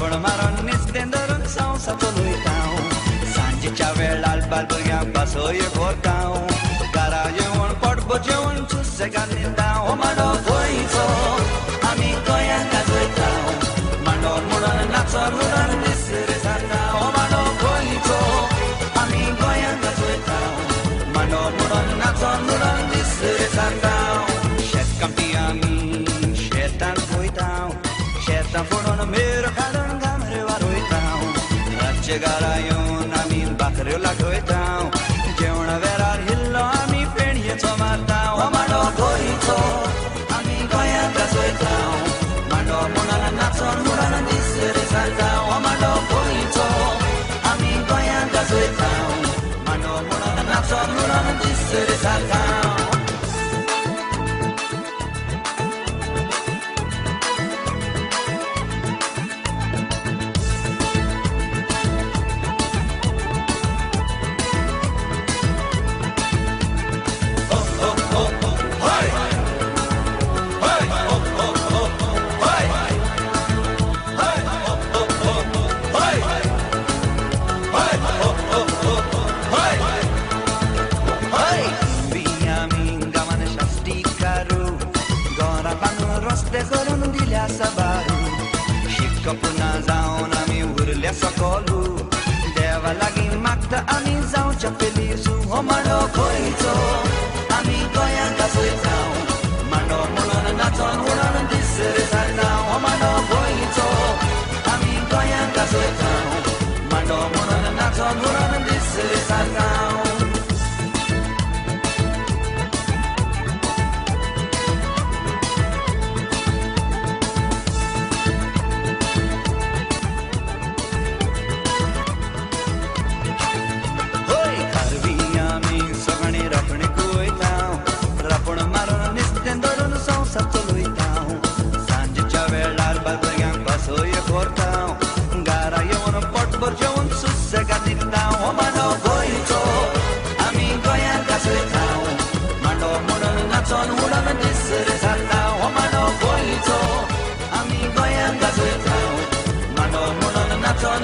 आपण मारून नुस्तें धरून संवसार चलयतां सांजेच्या वेळार बालभुरग्यांक बसय करतां घरा येवन पडबो जेवण सुसेगाद न्हिदतां हो मांडो गोंयचो आमी गोंयांत गाजयतां मांडो म्हणून नाचोन म्हणून निसरे जाता हो मांडो गोंयचो आमी गोंयांत गाजयतां मांडो म्हणून नाचोन म्हणून निसरे जाता शेतकामती आमी शेतांत वयतां शेतां फोडून मेरो काडून गामरे वारोयतां रातचे घरा येवन आमी भाकऱ्यो लाटयतां जेवणा वेळार हिल्लो आमी फेणयेचो मारतां हो मांडो गोंयचो आमी गोंयांत गाजयतां मांडो म्हणून नाचोन म्हणून निसरे जाता हो मांडो गोंयचो आमी गोंयांत गाजयतां मांडो म्हणून नाचोन म्हणून निसरे जाता रस्ते करून दिल्या साबारू शिकप ना जावन आमी उरल्या सकलू देवा लागीं मागता आमी जावच्या पेलीसू हो मांडो गोंयचो